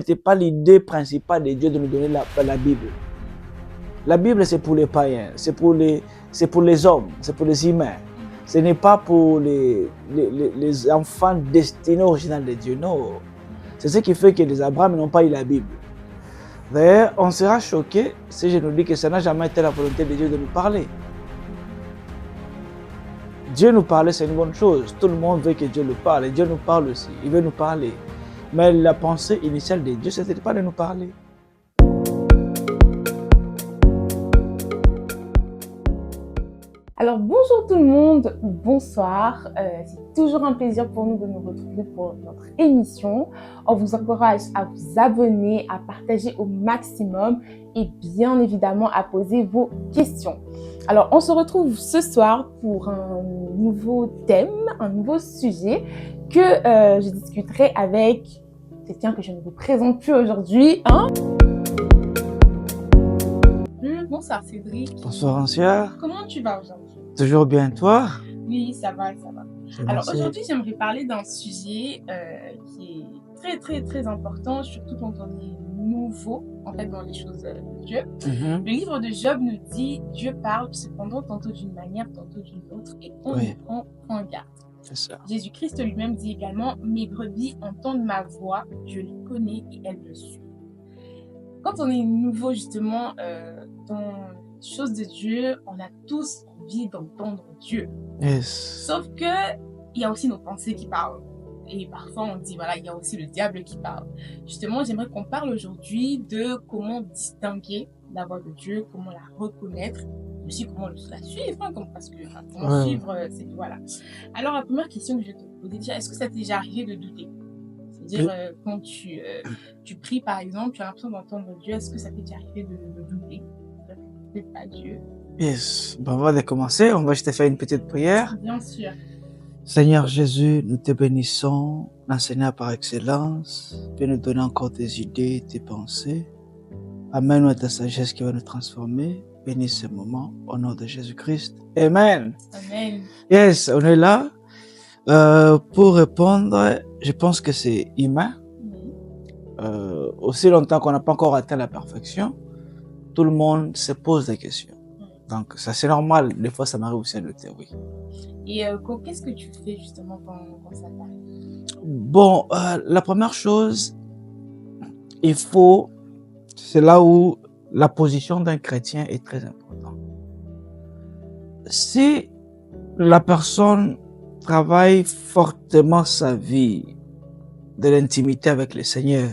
C'était pas l'idée principale de Dieu de nous donner la Bible. La Bible, c'est pour les païens, c'est pour les hommes, c'est pour les humains. Ce n'est pas pour les enfants destinés au original de Dieu, non. C'est ce qui fait que les Abraham n'ont pas eu la Bible. D'ailleurs, on sera choqué si je nous dis que ça n'a jamais été la volonté de Dieu de nous parler. Dieu nous parler, c'est une bonne chose. Tout le monde veut que Dieu le parle et Dieu nous parle aussi. Il veut nous parler. Mais la pensée initiale de Dieu, ce n'était pas de nous parler. Alors bonjour tout le monde, bonsoir. C'est toujours un plaisir pour nous de nous retrouver pour notre émission. On vous encourage à vous abonner, à partager au maximum et bien évidemment à poser vos questions. Alors on se retrouve ce soir pour un nouveau thème, un nouveau sujet que je discuterai avec quelqu'un que je ne vous présente plus aujourd'hui. Bonsoir Cédric. Bonsoir Ancia. Comment tu vas aujourd'hui? Toujours bien, toi? Oui, ça va, ça va. Alors aujourd'hui, j'aimerais parler d'un sujet qui est très important, surtout quand on est nouveau en fait dans les choses de Dieu. Le livre de Job nous dit Dieu parle cependant tantôt d'une manière, tantôt d'une autre, et on y prend en garde. C'est ça. Jésus-Christ lui-même dit également mes brebis entendent ma voix, je les connais et elles me suivent. Quand on est nouveau justement dans les choses de Dieu, on a tous envie d'entendre Dieu. Yes. Sauf que il y a aussi nos pensées qui parlent. Et parfois on dit voilà, il y a aussi le diable qui parle. Justement, j'aimerais qu'on parle aujourd'hui de comment distinguer la voix de Dieu, comment la reconnaître, aussi comment la suivre, parce que comment suivre, c'est voilà. Alors la première question que je vais te poser déjà, est-ce que ça t'est déjà arrivé de douter? C'est-à-dire, quand tu pries, par exemple, tu as l'impression d'entendre Dieu. Est-ce que ça t'est déjà arrivé de douter? Peut-être pas Dieu. Yes. Bon, avant de commencer, on va juste faire une petite prière. Bien sûr. Seigneur Jésus, nous te bénissons, l'enseignant par excellence. Viens nous donner encore tes idées, tes pensées. Amène-nous à ta sagesse qui va nous transformer. Bénis ce moment au nom de Jésus-Christ. Amen. Amen. Yes, on est là. Pour répondre, je pense que c'est humain. Aussi longtemps qu'on n'a pas encore atteint la perfection, tout le monde se pose des questions. Donc, ça c'est normal. Des fois, ça m'arrive aussi à douter, oui. Et qu'est-ce que tu fais justement quand ça t'arrive? Bon, la première chose, c'est là où la position d'un chrétien est très importante. Si la personne travaille fortement sa vie de l'intimité avec le Seigneur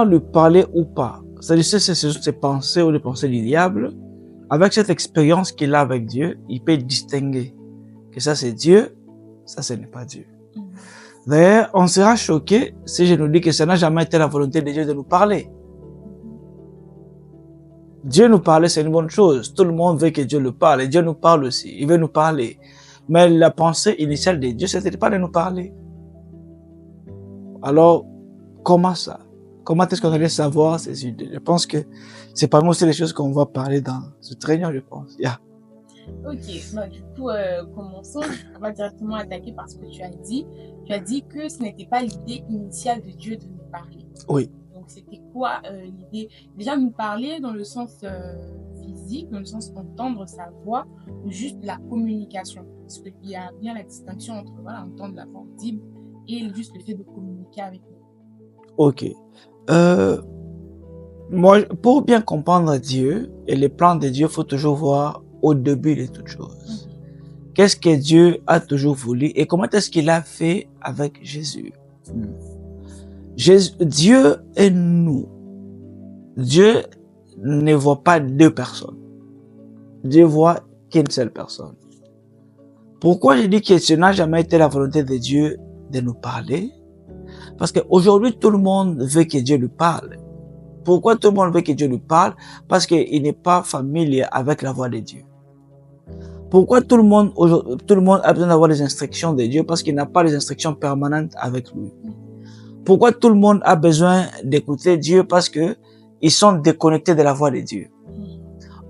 lui parlait ou pas, c'est-à-dire c'est ses pensées ou les pensées du diable, avec cette expérience qu'il a avec Dieu, il peut distinguer que ça c'est Dieu, ça ce n'est pas Dieu. D'ailleurs, on sera choqué si je nous dis que ça n'a jamais été la volonté de Dieu de nous parler. Dieu nous parler, c'est une bonne chose. Tout le monde veut que Dieu le parle et Dieu nous parle aussi. Il veut nous parler. Mais la pensée initiale de Dieu, c'était pas de nous parler. Alors, comment ça? Comment est-ce qu'on allait savoir ces idées? Je pense que c'est parmi aussi les choses qu'on va parler dans cette réunion, je pense. Yeah. Ok, bah, du coup, commençons. On va directement attaquer par ce que tu as dit. Tu as dit que ce n'était pas l'idée initiale de Dieu de nous parler. Oui. Donc, c'était quoi l'idée? Déjà, nous parler dans le sens physique, dans le sens entendre sa voix, ou juste la communication. Parce qu'il y a bien la distinction entre entendre la voix audible et juste le fait de communiquer avec nous. Ok. Moi, pour bien comprendre Dieu et les plans de Dieu, il faut toujours voir au début de toutes choses. Qu'est-ce que Dieu a toujours voulu et comment est-ce qu'il a fait avec Jésus? Dieu est nous. Dieu ne voit pas deux personnes. Dieu voit qu'une seule personne. Pourquoi je dis que ce n'a jamais été la volonté de Dieu de nous parler? Parce qu'aujourd'hui, tout le monde veut que Dieu lui parle. Pourquoi tout le monde veut que Dieu lui parle? Parce qu'il n'est pas familier avec la voix de Dieu. Pourquoi tout le monde a besoin d'avoir les instructions de Dieu? Parce qu'il n'a pas les instructions permanentes avec lui. Pourquoi tout le monde a besoin d'écouter Dieu? Parce que ils sont déconnectés de la voix de Dieu.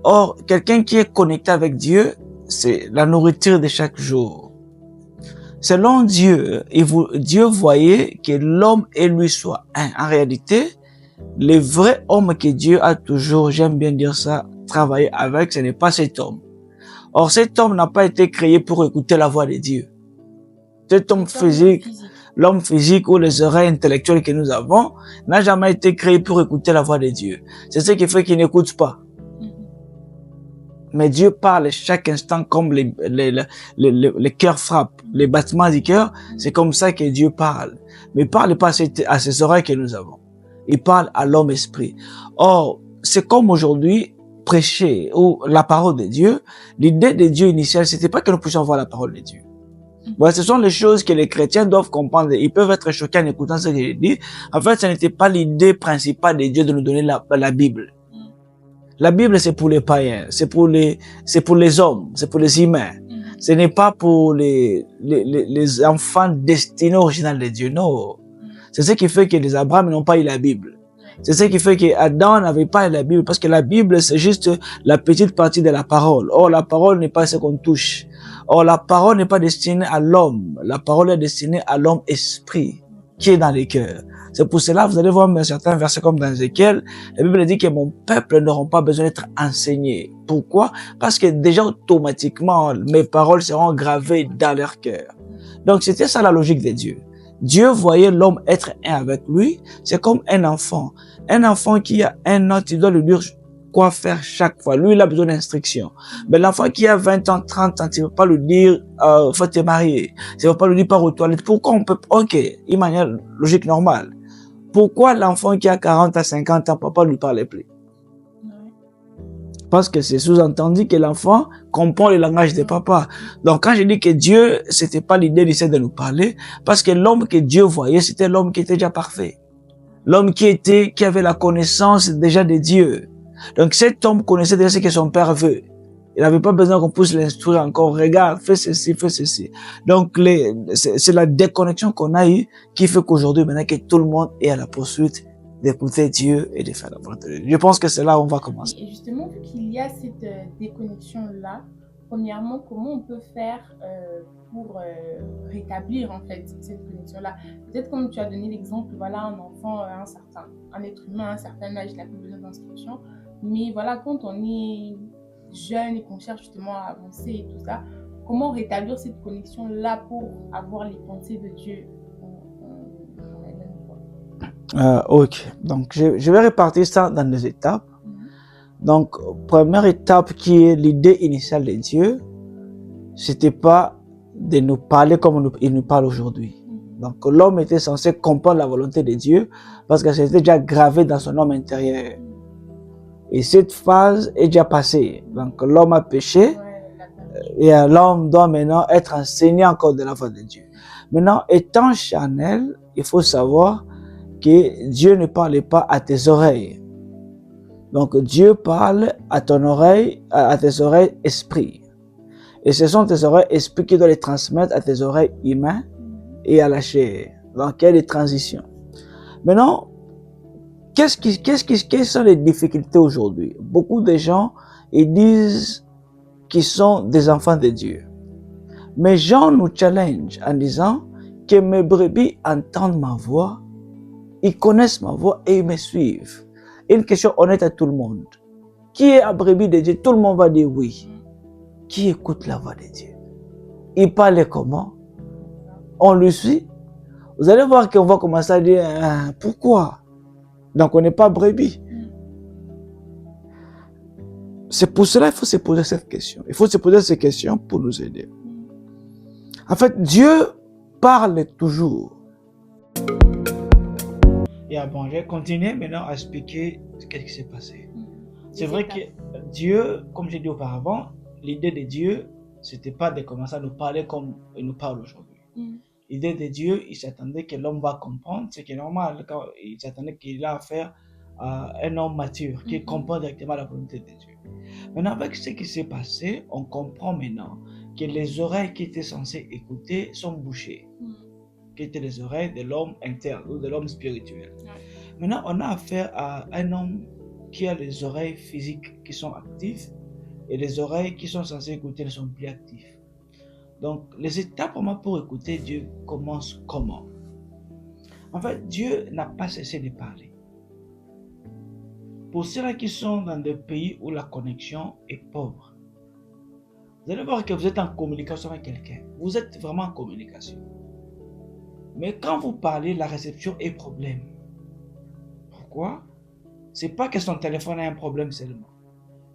Or, quelqu'un qui est connecté avec Dieu, c'est la nourriture de chaque jour. selon Dieu, Dieu voyait que l'homme et lui soient un. En réalité, le vrai homme que Dieu a toujours, j'aime bien dire ça, travaillé avec, ce n'est pas cet homme. Or, cet homme n'a pas été créé pour écouter la voix de Dieu. Cet homme physique, l'homme physique ou les oreilles intellectuelles que nous avons, n'a jamais été créé pour écouter la voix de Dieu. C'est ce qui fait qu'il n'écoute pas. Mais Dieu parle chaque instant comme les cœurs frappent, les battements du cœur, c'est comme ça que Dieu parle. Mais il parle pas à ces oreilles que nous avons. Il parle à l'homme esprit. Or, c'est comme aujourd'hui, prêcher ou la parole de Dieu. L'idée de Dieu initiale, c'était pas que nous puissions voir la parole de Dieu. Bon, ce sont les choses que les chrétiens doivent comprendre. Ils peuvent être choqués en écoutant ce que je dis. En fait, ce n'était pas l'idée principale de Dieu de nous donner la Bible. La Bible, c'est pour les païens, c'est pour les hommes, c'est pour les humains. Ce n'est pas pour les enfants destinés au original de Dieu, non. C'est ce qui fait que les Abraham n'ont pas eu la Bible. C'est ce qui fait que Adam n'avait pas eu la Bible, parce que la Bible, c'est juste la petite partie de la parole. Or, la parole n'est pas ce qu'on touche. Or, la parole n'est pas destinée à l'homme. La parole est destinée à l'homme esprit, qui est dans les cœurs. C'est pour cela, vous allez voir dans certains versets comme dans Ézéchiel, la Bible dit que mon peuple n'aura pas besoin d'être enseigné. Pourquoi? Parce que déjà automatiquement, mes paroles seront gravées dans leur cœur. Donc c'était ça la logique de Dieu. Dieu voyait l'homme être un avec lui. C'est comme un enfant. Un enfant qui a un an, tu dois lui dire quoi faire chaque fois. Lui, il a besoin d'instruction. Mais l'enfant qui a 20 ans, 30 ans, tu ne vas pas lui dire, faut te marier. Tu ne vas pas lui dire, pars aux toilettes. Pourquoi on peut, ok, une manière logique normale. Pourquoi l'enfant qui a 40 à 50 ans, papa ne lui parlait plus? Parce que c'est sous-entendu que l'enfant comprend le langage de papa. Donc quand je dis que Dieu, c'était pas l'idée d'essayer de nous parler, parce que l'homme que Dieu voyait, c'était l'homme qui était déjà parfait. L'homme qui avait la connaissance déjà de Dieu. Donc cet homme connaissait déjà ce que son père veut. Il n'avait pas besoin qu'on puisse l'instruire encore. Regarde, fais ceci, fais ceci. Donc c'est la déconnexion qu'on a eue qui fait qu'aujourd'hui, maintenant que tout le monde est à la poursuite d'écouter Dieu et de faire la volonté de Dieu. Je pense que c'est là où on va commencer. Et justement, vu qu'il y a cette déconnexion-là, premièrement, comment on peut faire pour rétablir en fait cette connexion-là? Peut-être comme tu as donné l'exemple, voilà, un enfant, un être humain à un certain âge, il n'a plus besoin d'instruction. Mais voilà, quand on est jeune et qu'on cherche justement à avancer et tout ça, comment rétablir cette connexion-là pour avoir les pensées de Dieu? Ok, donc je vais répartir ça dans des étapes. Donc, première étape qui est l'idée initiale de Dieu, c'était pas de nous parler comme il nous parle aujourd'hui. Donc, l'homme était censé comprendre la volonté de Dieu parce que c'était déjà gravé dans son homme intérieur. Et cette phase est déjà passée. Donc, l'homme a péché et l'homme doit maintenant être enseigné encore de la voix de Dieu. Maintenant, étant charnel, il faut savoir que Dieu ne parle pas à tes oreilles. Donc Dieu parle à ton oreille, à tes oreilles esprit. Et ce sont tes oreilles esprit qui doivent les transmettre à tes oreilles humaines et à la chair. Donc il y a des transitions. Maintenant, quelles sont les difficultés aujourd'hui? Beaucoup de gens, ils disent qu'ils sont des enfants de Dieu. Mais Jean nous challenge en disant que mes brebis entendent ma voix, ils connaissent ma voix et ils me suivent. Une question honnête à tout le monde. Qui est la brebis de Dieu? Tout le monde va dire oui. Qui écoute la voix de Dieu? Il parle comment? On le suit. Vous allez voir qu'on va commencer à dire pourquoi? Donc on n'est pas brebis. C'est pour cela qu'il faut se poser cette question. Il faut se poser cette question pour nous aider. En fait, Dieu parle toujours. Et bon, je vais continuer maintenant à expliquer ce qui s'est passé. C'est vrai que Dieu, comme j'ai dit auparavant, l'idée de Dieu, c'était pas de commencer à nous parler comme il nous parle aujourd'hui. L'idée de Dieu, il s'attendait que l'homme va comprendre, c'est normal, il s'attendait qu'il a affaire à un homme mature qui comprend directement la volonté de Dieu. Maintenant, avec ce qui s'est passé, on comprend maintenant que les oreilles qui étaient censées écouter sont bouchées. Qui étaient les oreilles de l'homme interne ou de l'homme spirituel. Maintenant, on a affaire à un homme qui a les oreilles physiques qui sont actives et les oreilles qui sont censées écouter ne sont plus actives. Donc, les étapes pour moi pour écouter Dieu commencent comment? En fait, Dieu n'a pas cessé de parler. Pour ceux-là qui sont dans des pays où la connexion est pauvre, vous allez voir que vous êtes en communication avec quelqu'un. Vous êtes vraiment en communication. Mais quand vous parlez, la réception est problème. Pourquoi? C'est pas que son téléphone a un problème seulement,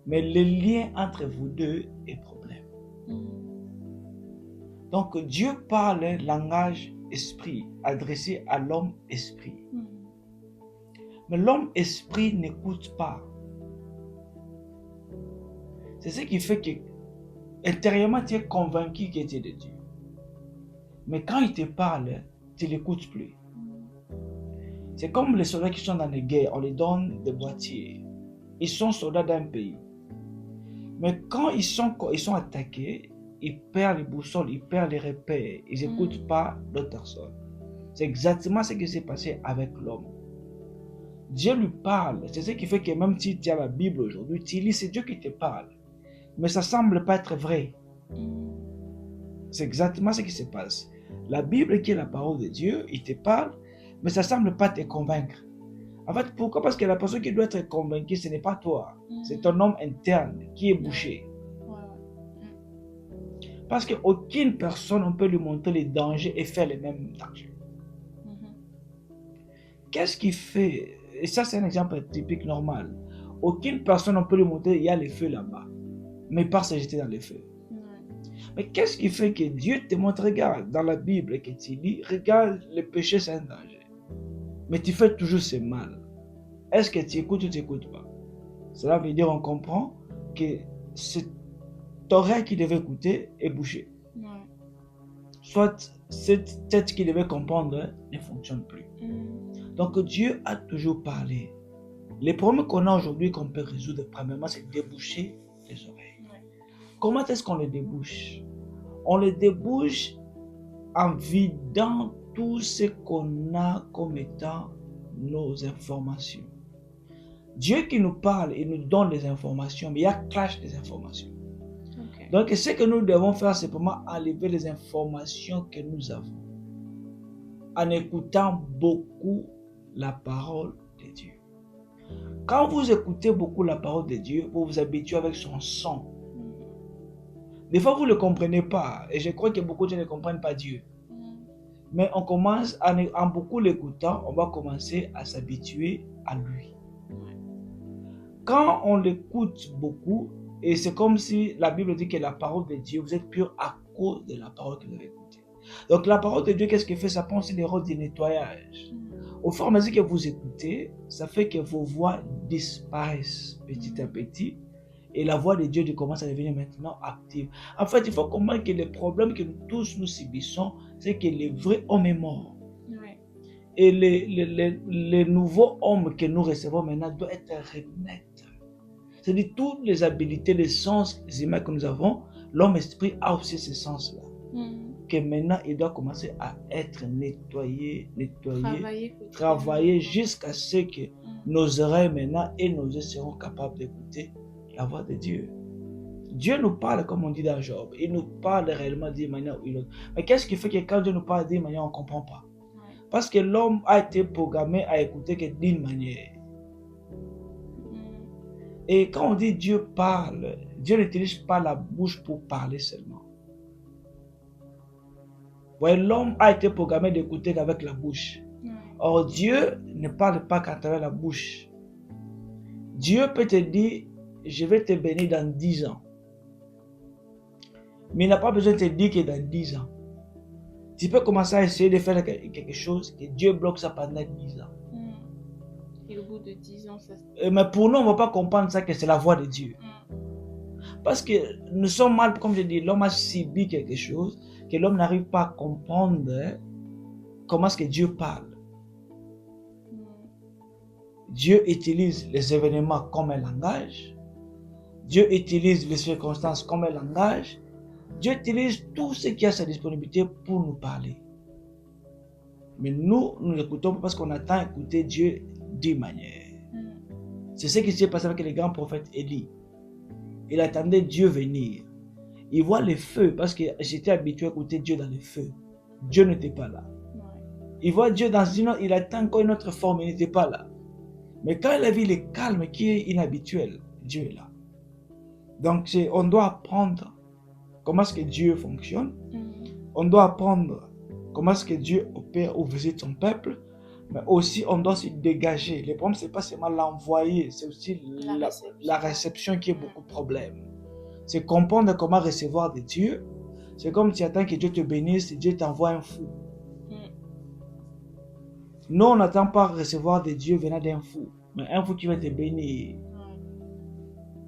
mais le lien entre vous deux est problème. Donc Dieu parle langage esprit adressé à l'homme esprit. Mais l'homme esprit n'écoute pas. C'est ce qui fait que intérieurement tu es convaincu que tu es de Dieu. Mais quand il te parle, tu ne l'écoutes plus. C'est comme les soldats qui sont dans les guerres, on les donne des boîtiers. Ils sont soldats d'un pays. Mais quand ils sont attaqués, ils perdent les boussoles, ils perdent les repères, ils n'écoutent pas d'autres personnes. C'est exactement ce qui s'est passé avec l'homme. Dieu lui parle. C'est ce qui fait que même si tu as la Bible aujourd'hui, tu lis, c'est Dieu qui te parle. Mais ça ne semble pas être vrai. C'est exactement ce qui se passe. La Bible qui est la parole de Dieu, il te parle, mais ça ne semble pas te convaincre. En fait, pourquoi? Parce que la personne qui doit être convaincue, ce n'est pas toi. C'est ton homme interne qui est bouché. Parce qu'aucune personne, on peut lui montrer les dangers et faire les mêmes dangers. Qu'est-ce qui fait? Et ça, c'est un exemple typique normal. Aucune personne, on peut lui montrer, il y a le feu là-bas. Mais pas se jeter dans le feu. Mais qu'est-ce qui fait que Dieu te montre, regarde, dans la Bible que tu lis, regarde, le péché, c'est un danger. Mais tu fais toujours ce mal. Est-ce que tu écoutes ou tu n'écoutes pas? Cela veut dire, on comprend que cette oreille qui devait écouter est bouchée. Soit cette tête qui devait comprendre ne fonctionne plus. Donc Dieu a toujours parlé. Les problèmes qu'on a aujourd'hui qu'on peut résoudre, premièrement, c'est déboucher les oreilles. Comment est-ce qu'on les débouche? On les débouche en vidant tout ce qu'on a comme étant nos informations. Dieu qui nous parle, il nous donne les informations, mais il y a clash des informations. Donc ce que nous devons faire, c'est vraiment enlever les informations que nous avons en écoutant beaucoup la parole de Dieu. Quand vous écoutez beaucoup la parole de Dieu, vous vous habituez avec son son. Des fois, vous ne le comprenez pas. Et je crois que beaucoup de gens ne comprennent pas Dieu. Mais on commence, en beaucoup l'écoutant, on va commencer à s'habituer à lui. Quand on l'écoute beaucoup, et c'est comme si la Bible dit que la parole de Dieu, vous êtes pur à cause de la parole que vous avez écoutée. Donc la parole de Dieu, qu'est-ce qu'elle fait? Ça prend aussi les rôles de nettoyage. Au fur et à mesure que vous écoutez, ça fait que vos voix disparaissent petit à petit. Et la voix de Dieu commence à devenir maintenant active. En fait, il faut comprendre que les problèmes que nous tous nous subissons, c'est que le vrai homme est mort. Et les nouveaux hommes que nous recevons maintenant doivent être renaître. C'est-à-dire toutes les habilités, les sens humains que nous avons, l'homme esprit a aussi ces sens-là. Que maintenant, il doit commencer à être nettoyé, travailler jusqu'à ce que nos oreilles maintenant et nos yeux seront capables d'écouter la voix de Dieu. Dieu nous parle comme on dit dans Job. Il nous parle réellement d'une manière ou d'une autre. Mais qu'est-ce qui fait que quand Dieu nous parle d'une manière, on ne comprend pas? Parce que l'homme a été programmé à écouter que d'une manière. Et quand on dit Dieu parle, Dieu n'utilise pas la bouche pour parler seulement. Ouais, l'homme a été programmé d'écouter qu'avec la bouche. Or, Dieu ne parle pas qu'à travers la bouche. Dieu peut te dire, je vais te bénir dans 10 ans. Mais il n'a pas besoin de te dire que dans 10 ans. Tu peux commencer à essayer de faire quelque chose que Dieu bloque ça pendant 10 ans. Et au bout de 10 ans, ça... Mais pour nous, on ne va pas comprendre ça que c'est la voix de Dieu. Parce que nous sommes mal, comme je dis, l'homme a subi quelque chose que l'homme n'arrive pas à comprendre comment est-ce que Dieu parle. Dieu utilise les événements comme un langage. Dieu utilise les circonstances comme un langage. Dieu utilise tout ce qui a à sa disponibilité pour nous parler. Mais nous l'écoutons parce qu'on attend écouter Dieu d'une manière. C'est ce qui s'est passé avec les grands prophètes Élie. Il attendait Dieu venir. Il voit les feux parce que j'étais habitué à écouter Dieu dans les feux. Dieu n'était pas là. Il voit Dieu dans une autre, il atteint encore une autre forme, il n'était pas là. Mais quand il a vu le calme qui est inhabituel, Dieu est là. Donc on doit apprendre comment est-ce que Dieu fonctionne. On doit apprendre comment est-ce que Dieu opère ou visite son peuple. Mais aussi, on doit se dégager. Le problème, ce n'est pas seulement l'envoyer, c'est aussi la réception qui est beaucoup de problèmes. C'est comprendre comment recevoir de Dieu. C'est comme tu attends que Dieu te bénisse et Dieu t'envoie un fou. Nous, on n'attend pas recevoir de Dieu venant d'un fou, mais un fou qui va te bénir.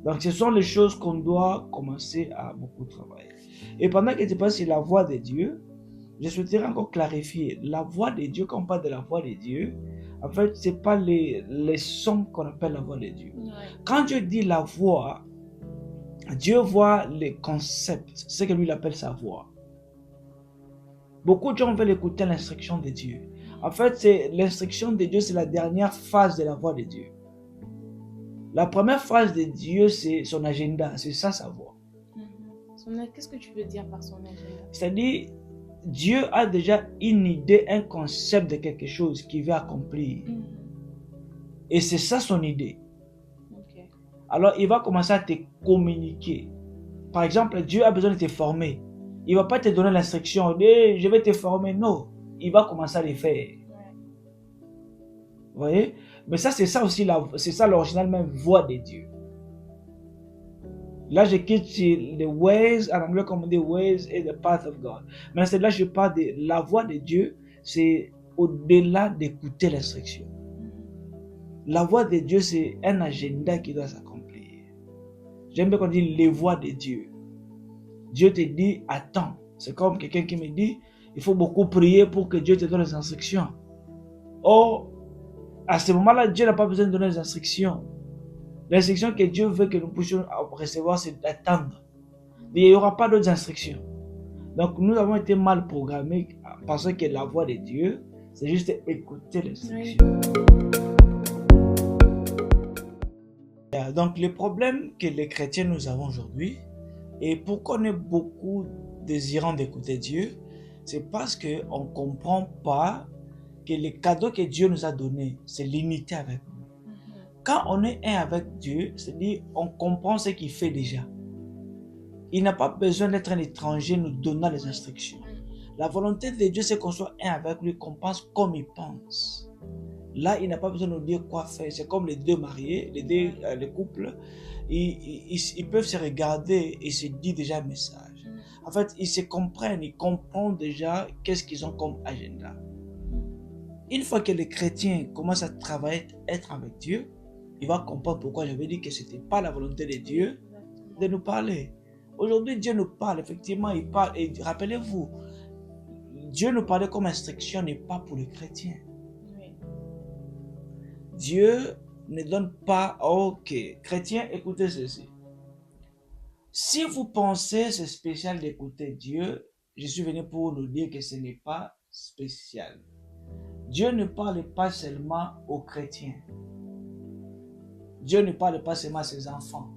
Donc, ce sont les choses qu'on doit commencer à beaucoup travailler. Et pendant que tu passes sur la voix de Dieu, je souhaiterais encore clarifier. La voix de Dieu, quand on parle de la voix de Dieu, en fait, ce n'est pas les sons qu'on appelle la voix de Dieu. Quand Dieu dit la voix, Dieu voit les concepts, c'est ce que lui appelle sa voix. Beaucoup de gens veulent écouter l'instruction de Dieu. En fait, l'instruction de Dieu, c'est la dernière phase de la voix de Dieu. La première phase de Dieu, c'est son agenda, c'est ça sa voix. Qu'est-ce que tu veux dire par son agenda? C'est-à-dire, Dieu a déjà une idée, un concept de quelque chose qu'il veut accomplir. Et c'est ça son idée. Alors, il va commencer à te communiquer. Par exemple, Dieu a besoin de te former. Il ne va pas te donner l'instruction, je vais te former. Non, il va commencer à le faire. Vous voyez? Mais ça, c'est ça aussi, c'est ça l'original même voix de Dieu. Là, je quitte les ways, en anglais comme on dit ways et the path of God. Mais c'est là je parle de la voix de Dieu, c'est au-delà d'écouter l'instruction. La voix de Dieu, c'est un agenda qui doit s'accomplir. J'aime bien qu'on dit les voix de Dieu. Dieu te dit, attends. C'est comme quelqu'un qui me dit, il faut beaucoup prier pour que Dieu te donne les instructions. Or, à ce moment-là, Dieu n'a pas besoin de donner les instructions. L'instruction que Dieu veut que nous puissions recevoir, c'est d'attendre. Il n'y aura pas d'autres instructions. Donc, nous avons été mal programmés parce que la voix de Dieu, c'est juste écouter l'instruction. Donc, le problème que les chrétiens nous avons aujourd'hui, et pourquoi on est beaucoup désirant d'écouter Dieu, c'est parce qu'on ne comprend pas que les cadeaux que Dieu nous a donnés, c'est l'unité avec nous. Quand on est un avec Dieu, c'est-à-dire on comprend ce qu'il fait déjà. Il n'a pas besoin d'être un étranger nous donnant les instructions. La volonté de Dieu, c'est qu'on soit un avec lui, qu'on pense comme il pense. Là, il n'a pas besoin de nous dire quoi faire. C'est comme les deux mariés, les couples, ils peuvent se regarder et se dire déjà un message. En fait, ils se comprennent, ils comprennent déjà qu'est-ce qu'ils ont comme agenda. Une fois que les chrétiens commencent à travailler, être avec Dieu, il va comprendre pourquoi j'avais dit que ce n'était pas la volonté de Dieu de nous parler. Aujourd'hui, Dieu nous parle, effectivement, il parle. Et rappelez-vous, Dieu nous parlait comme instruction n'est pas pour les chrétiens. Dieu ne donne pas, ok, chrétiens, écoutez ceci. Si vous pensez c'est spécial d'écouter Dieu, je suis venu pour nous dire que ce n'est pas spécial. Dieu ne parle pas seulement aux chrétiens. Dieu ne parle pas seulement à ses enfants.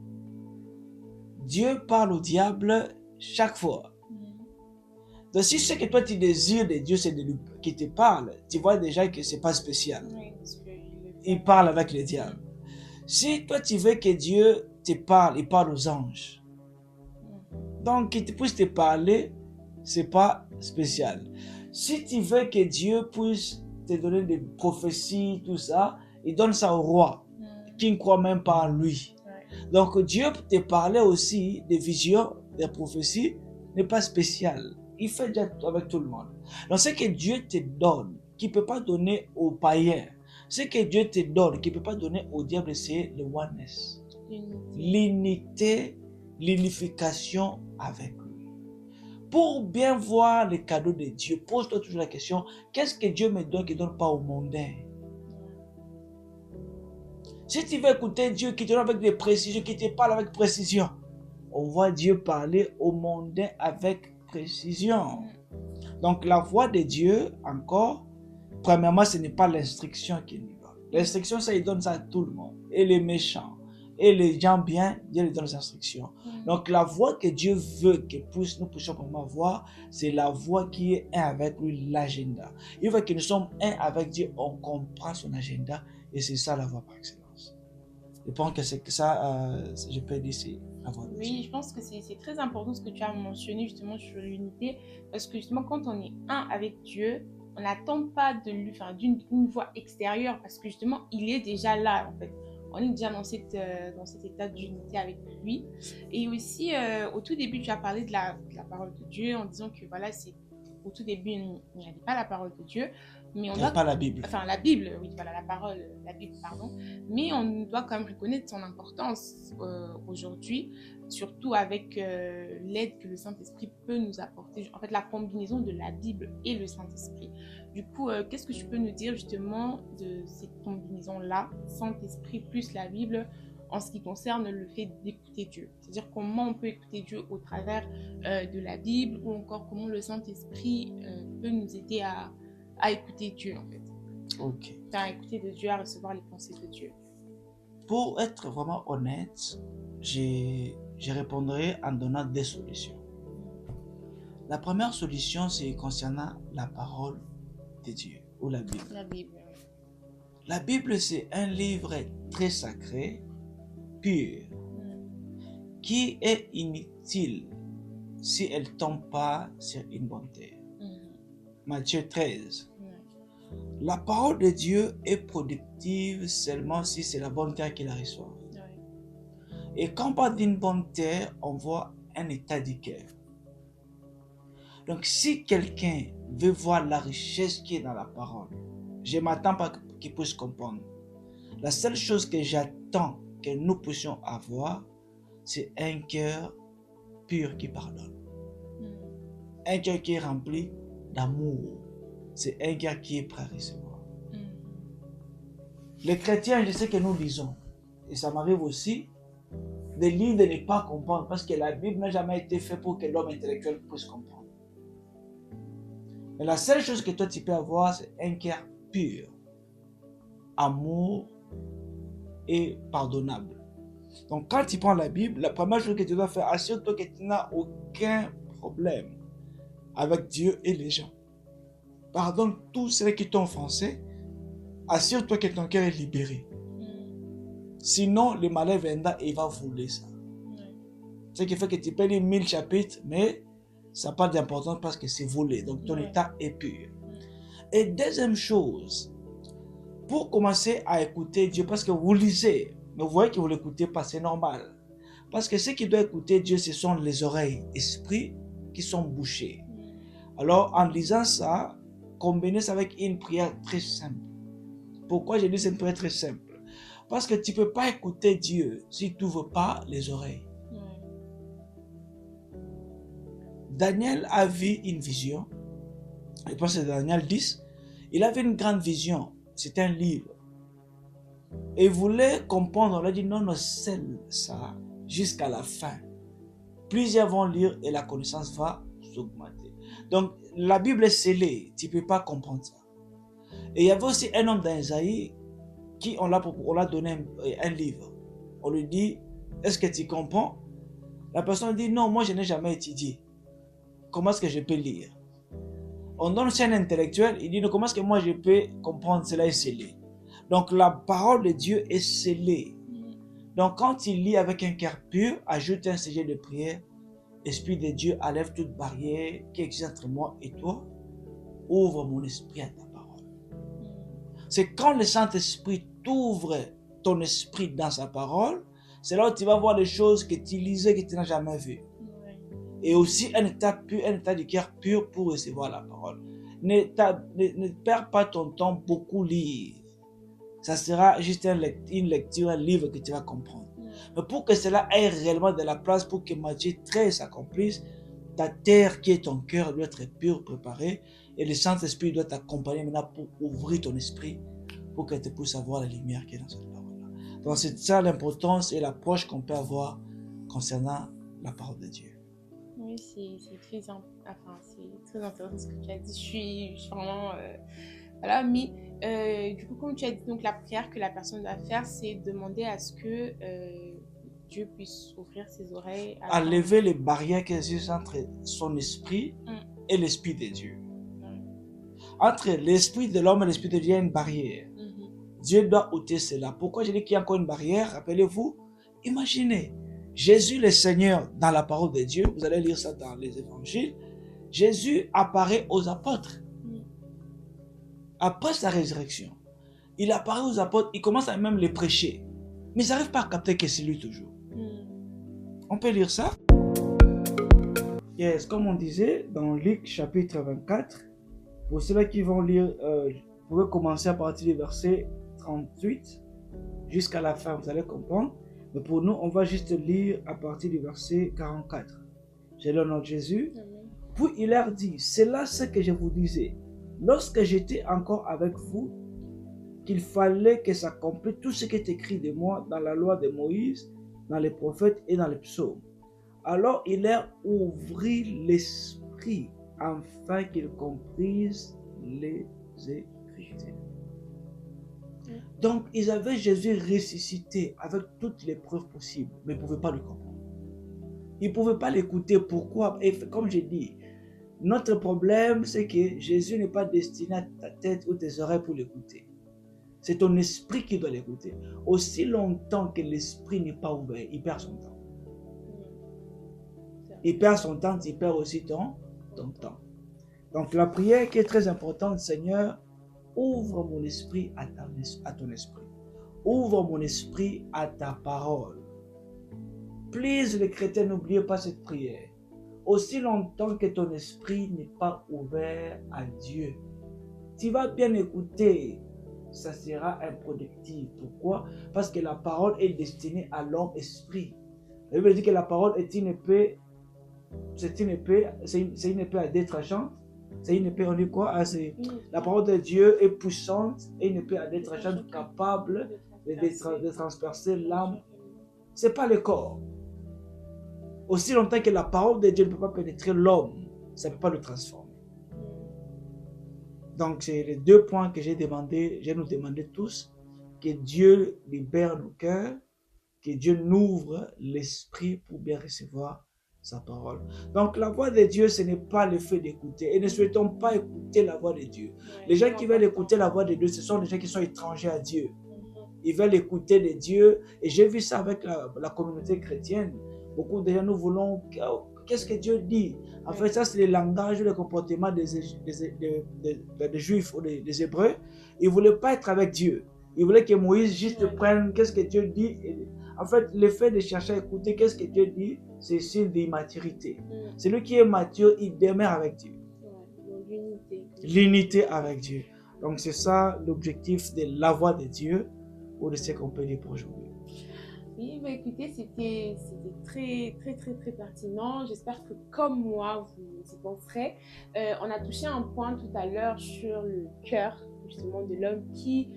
Dieu parle au diable chaque fois. Donc si ce que toi tu désires de Dieu, c'est qu'il te parle, tu vois déjà que ce n'est pas spécial. Il parle avec le diable. Si toi tu veux que Dieu te parle, il parle aux anges. Donc qu'il puisse te parler, ce n'est pas spécial. Si tu veux que Dieu puisse te donner des prophéties, tout ça, il donne ça au roi, qui ne croit même pas en lui. Donc Dieu te parler aussi des visions, des prophéties, n'est pas spécial. Il fait déjà avec tout le monde. Donc ce que Dieu te donne, qu'il ne peut pas donner aux païens, ce que Dieu te donne, qu'il ne peut pas donner au diable, c'est le oneness. L'unité, l'unification avec lui. Pour bien voir les cadeaux de Dieu, pose-toi toujours la question, qu'est-ce que Dieu me donne qu'il ne donne pas au mondain? Si tu veux écouter Dieu qui te donne avec des précisions, qui te parle avec précision, on voit Dieu parler au mondain avec précision. Donc la voix de Dieu, encore, premièrement, ce n'est pas l'instruction qu'il nous donne. L'instruction, ça, il donne ça à tout le monde. Et les méchants, et les gens bien, Dieu lui donne les instructions. Donc la voie que Dieu veut que nous puissions vraiment voir, c'est la voie qui est un avec lui, l'agenda. Il veut que nous sommes un avec Dieu, on comprend son agenda et c'est ça la voie par excellence. Je pense que c'est que ça, je peux dire, c'est la voie de Dieu. Oui, je pense que c'est très important ce que tu as mentionné justement sur l'unité, parce que justement quand on est un avec Dieu, on n'attend pas de lui, enfin d'une voie extérieure, parce que justement il est déjà là en fait. On est déjà dans cet état d'unité avec lui. Et aussi, au tout début, tu as parlé de la parole de Dieu en disant que voilà, au tout début, il n'y avait pas la parole de Dieu. Mais on doit, pas la Bible. Enfin, la Bible, oui, voilà, la Bible, pardon. Mais on doit quand même reconnaître son importance aujourd'hui, surtout avec l'aide que le Saint-Esprit peut nous apporter. En fait, la combinaison de la Bible et le Saint-Esprit. Du coup, qu'est-ce que tu peux nous dire justement de cette combinaison-là, Saint-Esprit plus la Bible, en ce qui concerne le fait d'écouter Dieu? C'est-à-dire comment on peut écouter Dieu au travers de la Bible, ou encore comment le Saint-Esprit peut nous aider à écouter Dieu en fait. Ok. À écouter de Dieu, à recevoir les pensées de Dieu. Pour être vraiment honnête, je répondrai en donnant des solutions. La première solution, c'est concernant la parole de Dieu ou la Bible. La Bible. La Bible, c'est un livre très sacré, pur, qui est inutile si elle ne tombe pas sur une bonne terre. Matthieu 13. La parole de Dieu est productive seulement si c'est la bonne terre qui la reçoit. Et quand on parle d'une bonne terre, on voit un état du cœur. Donc si quelqu'un veut voir la richesse qui est dans la parole, je ne m'attends pas qu'il puisse comprendre. La seule chose que j'attends que nous puissions avoir, c'est un cœur pur qui pardonne. Un cœur qui est rempli d'amour. C'est un cœur qui est prêt à recevoir. Les chrétiens, je sais que nous lisons, et ça m'arrive aussi, de lire, de ne pas comprendre, parce que la Bible n'a jamais été faite pour que l'homme intellectuel puisse comprendre. Mais la seule chose que toi tu peux avoir, c'est un cœur pur, amour et pardonnable. Donc quand tu prends la Bible, la première chose que tu dois faire, assure-toi que tu n'as aucun problème avec Dieu et les gens. Pardonne tous ceux qui t'ont offensé. Assure-toi que ton cœur est libéré. Sinon, le malheur viendra et il va voler ça. Ce qui fait que tu peux lire 1000 chapitres, mais ça n'a pas d'importance parce que c'est volé. Donc ton état est pur. Et deuxième chose, pour commencer à écouter Dieu, parce que vous lisez, mais vous voyez que vous ne l'écoutez pas, c'est normal. Parce que ceux qui doivent écouter Dieu, ce sont les oreilles, esprits qui sont bouchés. Alors, en lisant ça, combinez ça avec une prière très simple. Pourquoi je dis c'est une prière très simple? Parce que tu ne peux pas écouter Dieu si tu n'ouvres pas les oreilles. Daniel a vu une vision. Je pense que c'est Daniel 10. Il avait une grande vision. C'est un livre. Et il voulait comprendre. On a dit non, scelle ça jusqu'à la fin. Plusieurs vont lire et la connaissance va s'augmenter. Donc, la Bible est scellée. Tu ne peux pas comprendre ça. Et il y avait aussi un homme d'Isaïe qui on l'a donné un livre. On lui dit, est-ce que tu comprends? La personne dit, non, moi je n'ai jamais étudié. Comment est-ce que je peux lire? On donne aussi un intellectuel, il dit, non, comment est-ce que moi je peux comprendre? Cela est scellé. Donc la parole de Dieu est scellée. Donc quand il lit avec un cœur pur, ajoute un sujet de prière, Esprit de Dieu, enlève toute barrière qui existe entre moi et toi, ouvre mon esprit à ta parole. C'est quand le Saint-Esprit t'ouvre ton esprit dans sa parole, c'est là où tu vas voir les choses que tu lisais, que tu n'as jamais vues. Et aussi un état pur, un état du cœur pur pour recevoir la parole. Ne perds pas ton temps beaucoup lire. Ça sera juste une lecture, un livre que tu vas comprendre. Mais pour que cela ait réellement de la place, pour que Matthieu 13 s'accomplisse, ta terre qui est ton cœur doit être pure, préparée, et le Saint-Esprit doit t'accompagner maintenant pour ouvrir ton esprit, pour que tu puisses avoir la lumière qui est dans cette parole-là. Donc c'est ça l'importance et l'approche qu'on peut avoir concernant la parole de Dieu. Oui, c'est très intéressant ce que tu as dit. Je suis vraiment Voilà, mais du coup, comme tu as dit, donc la prière que la personne doit faire, c'est demander à ce que Dieu puisse ouvrir ses oreilles À afin... lever les barrières qui existent entre son esprit et l'esprit de Dieu. Entre l'esprit de l'homme et l'esprit de Dieu, il y a une barrière. Dieu doit ôter cela. Pourquoi je dis qu'il y a encore une barrière? Rappelez-vous, imaginez, Jésus le Seigneur dans la parole de Dieu, vous allez lire ça dans les évangiles, Jésus apparaît aux apôtres. Après sa résurrection, il apparaît aux apôtres, il commence à même les prêcher. Mais ils n'arrivent pas à capter que c'est lui toujours. On peut lire ça? Yes, comme on disait dans Luc chapitre 24, pour ceux qui vont lire, vous pouvez commencer à partir du verset 38 jusqu'à la fin, vous allez comprendre. Mais pour nous, on va juste lire à partir du verset 44. J'ai le nom de Jésus. Puis il leur dit, c'est là ce que je vous disais, lorsque j'étais encore avec vous, qu'il fallait que s'accomplisse tout ce qui est écrit de moi dans la loi de Moïse, dans les prophètes et dans les psaumes. Alors il leur ouvrit l'esprit, afin qu'ils comprisent les Écritures. Donc, ils avaient Jésus ressuscité avec toutes les preuves possibles, mais ils ne pouvaient pas le comprendre. Ils ne pouvaient pas l'écouter. Pourquoi? Et comme j'ai dit, notre problème, c'est que Jésus n'est pas destiné à ta tête ou tes oreilles pour l'écouter. C'est ton esprit qui doit l'écouter. Aussi longtemps que l'esprit n'est pas ouvert, il perd son temps. Il perd son temps, il perd aussi ton temps. Donc la prière qui est très importante, Seigneur, ouvre mon esprit à ton esprit. Ouvre mon esprit à ta parole. Please, les chrétiens, n'oubliez pas cette prière. Aussi longtemps que ton esprit n'est pas ouvert à Dieu, tu vas bien écouter, ça sera improductif. Pourquoi? Parce que la parole est destinée à l'homme esprit. La Bible dit que la parole est une épée, c'est une épée à deux tranchants. C'est une épée, on dit quoi? La parole de Dieu est puissante et une épée à deux tranchants capable de transpercer l'âme. Ce n'est pas le corps. Aussi longtemps que la parole de Dieu ne peut pas pénétrer l'homme, ça ne peut pas le transformer. Donc, c'est les deux points que j'ai nous demandé tous, que Dieu libère nos cœurs, que Dieu nous ouvre l'esprit pour bien recevoir sa parole. Donc, la voix de Dieu, ce n'est pas le fait d'écouter. Et ne souhaitons pas écouter la voix de Dieu. Les gens qui veulent écouter la voix de Dieu, ce sont les gens qui sont étrangers à Dieu. Ils veulent écouter de Dieu. Et j'ai vu ça avec la communauté chrétienne. Beaucoup de gens, nous voulons... Qu'est-ce que Dieu dit? En fait, ça, c'est le langage ou le comportement des Juifs ou des Hébreux. Ils ne voulaient pas être avec Dieu. Ils voulaient que Moïse juste prenne qu'est-ce que Dieu dit. En fait, le fait de chercher à écouter qu'est-ce que Dieu dit, c'est signe d'immaturité. Celui qui est mature, il demeure avec Dieu. L'unité avec Dieu. Donc, c'est ça l'objectif de la voix de Dieu ou de ce qu'on peut dire pour aujourd'hui. Oui, bah écoutez, c'était très, très, très, très pertinent. J'espère que comme moi, vous y penserez. On a touché un point tout à l'heure sur le cœur, justement, de l'homme qui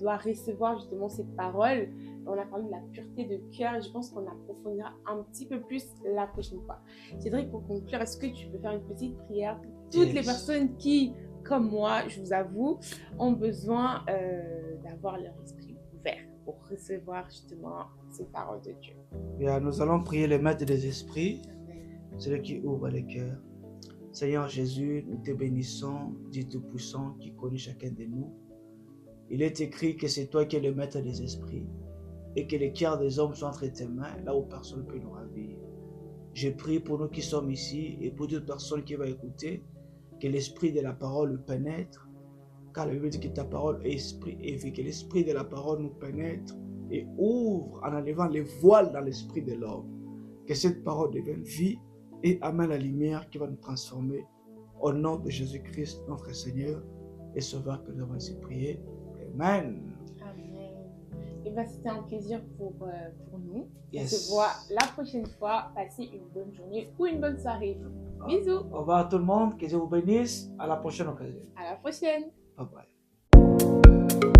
doit recevoir justement cette parole. On a parlé de la pureté de cœur et je pense qu'on approfondira un petit peu plus la prochaine fois. Cédric, pour conclure, est-ce que tu peux faire une petite prière pour toutes les personnes qui, comme moi, je vous avoue, ont besoin d'avoir leur esprit ouvert pour recevoir justement ces paroles de Dieu. Bien, nous allons prier le maître des esprits, celui qui ouvre les cœurs. Seigneur Jésus, nous te bénissons, Dieu Tout-Puissant qui connaît chacun de nous. Il est écrit que c'est toi qui es le maître des esprits et que les cœurs des hommes sont entre tes mains, là où personne ne peut nous ravir. Je prie pour nous qui sommes ici et pour toute personne qui va écouter, que l'esprit de la parole nous pénètre, car la Bible dit que ta parole est esprit et vie, que l'esprit de la parole nous pénètre et ouvre en enlevant les voiles dans l'esprit de l'homme. Que cette parole devienne vie et amène la lumière qui va nous transformer. Au nom de Jésus-Christ, notre Seigneur et Sauveur, que nous avons ainsi prié. Amen. Amen. Et bien, c'était un plaisir pour nous. Yes. On se voit la prochaine fois. Passez une bonne journée ou une bonne soirée. Bisous. Au revoir à tout le monde. Que Dieu vous bénisse. À la prochaine occasion. À la prochaine. Bye bye.